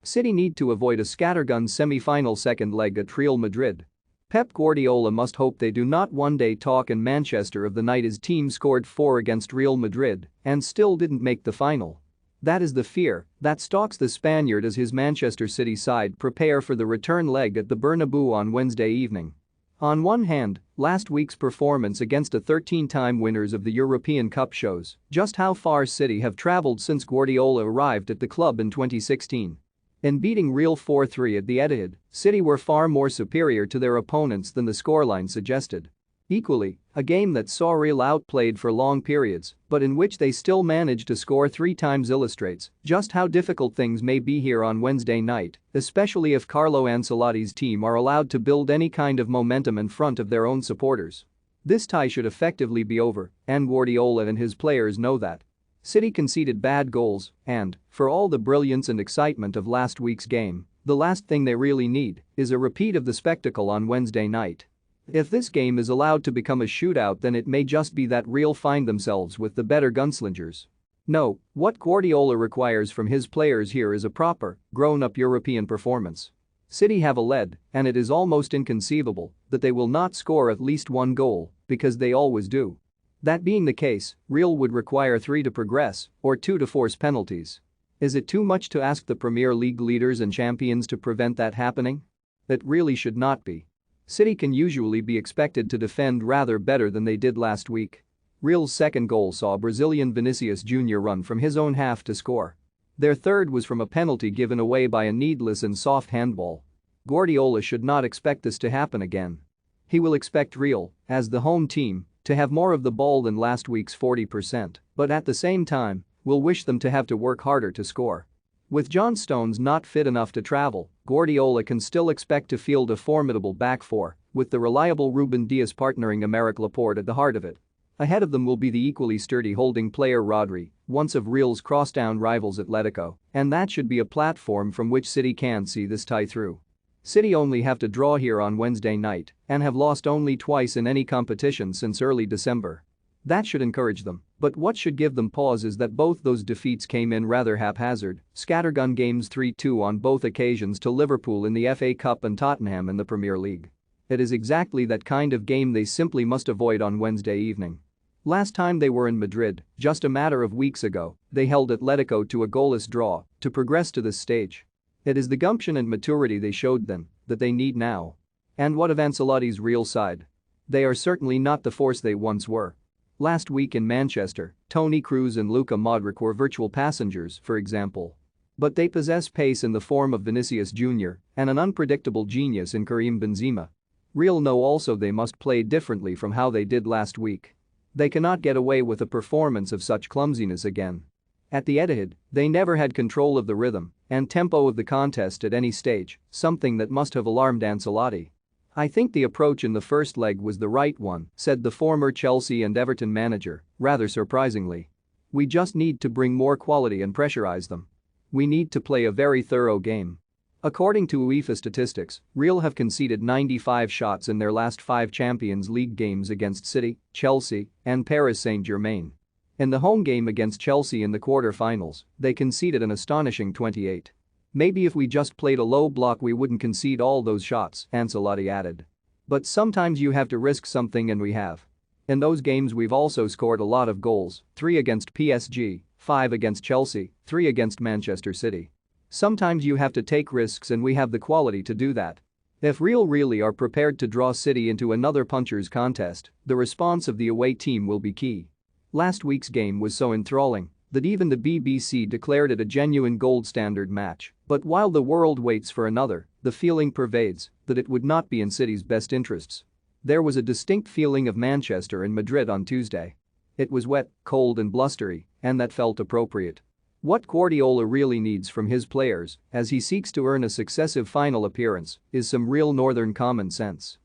City need to avoid a scattergun semi-final second leg at Real Madrid. Pep Guardiola must hope they do not one day talk in Manchester of the night his team scored 4 against Real Madrid and still didn't make the final. That is the fear that stalks the Spaniard as his Manchester City side prepare for the return leg at the Bernabeu on Wednesday evening. On one hand, last week's performance against a 13-time winners of the European Cup shows just how far City have travelled since Guardiola arrived at the club in 2016. In beating Real 4-3 at the Etihad, City were far more superior to their opponents than the scoreline suggested. Equally, a game that saw Real outplayed for long periods but in which they still managed to score 3 times illustrates just how difficult things may be here on Wednesday night, especially if Carlo Ancelotti's team are allowed to build any kind of momentum in front of their own supporters. This tie should effectively be over, and Guardiola and his players know that. City conceded bad goals and, for all the brilliance and excitement of last week's game, the last thing they really need is a repeat of the spectacle on Wednesday night. If this game is allowed to become a shootout, then it may just be that Real find themselves with the better gunslingers. No, what Guardiola requires from his players here is a proper, grown-up European performance. City have a lead, and it is almost inconceivable that they will not score at least 1 goal, because they always do. That being the case, Real would require 3 to progress or 2 to force penalties. Is it too much to ask the Premier League leaders and champions to prevent that happening? It really should not be. City can usually be expected to defend rather better than they did last week. Real's second goal saw Brazilian Vinicius Jr. run from his own half to score. Their third was from a penalty given away by a needless and soft handball. Guardiola should not expect this to happen again. He will expect Real, as the home team, to have more of the ball than last week's 40%, but at the same time, will wish them to have to work harder to score. With John Stones not fit enough to travel, Guardiola can still expect to field a formidable back four, with the reliable Ruben Dias partnering Aymeric Laporte at the heart of it. Ahead of them will be the equally sturdy holding player Rodri, once of Real's crosstown rivals Atletico, and that should be a platform from which City can see this tie through. City only have to draw here on Wednesday night and have lost only twice in any competition since early December. That should encourage them, but what should give them pause is that both those defeats came in rather haphazard, scattergun games 3-2 on both occasions to Liverpool in the FA Cup and Tottenham in the Premier League. It is exactly that kind of game they simply must avoid on Wednesday evening. Last time they were in Madrid, just a matter of weeks ago, they held Atletico to a goalless draw to progress to this stage. It is the gumption and maturity they showed then that they need now. And what of Ancelotti's Real side? They are certainly not the force they once were. Last week in Manchester, Toni Kroos and Luka Modric were virtual passengers, for example. But they possess pace in the form of Vinicius Jr. and an unpredictable genius in Karim Benzema. Real know also they must play differently from how they did last week. They cannot get away with a performance of such clumsiness again. At the Etihad, they never had control of the rhythm and tempo of the contest at any stage, something that must have alarmed Ancelotti. "I think the approach in the first leg was the right one," said the former Chelsea and Everton manager, rather surprisingly. "We just need to bring more quality and pressurize them. We need to play a very thorough game." According to UEFA statistics, Real have conceded 95 shots in their last 5 Champions League games against City, Chelsea, and Paris Saint-Germain. In the home game against Chelsea in the quarter-finals, they conceded an astonishing 28. "Maybe if we just played a low block we wouldn't concede all those shots," Ancelotti added. "But sometimes you have to risk something, and we have. In those games we've also scored a lot of goals, 3 against PSG, 5 against Chelsea, 3 against Manchester City. Sometimes you have to take risks and we have the quality to do that." If Real really are prepared to draw City into another puncher's contest, the response of the away team will be key. Last week's game was so enthralling that even the BBC declared it a genuine gold standard match, but while the world waits for another, the feeling pervades that it would not be in City's best interests. There was a distinct feeling of Manchester and Madrid on Tuesday. It was wet, cold and blustery, and that felt appropriate. What Guardiola really needs from his players, as he seeks to earn a successive final appearance, is some real northern common sense.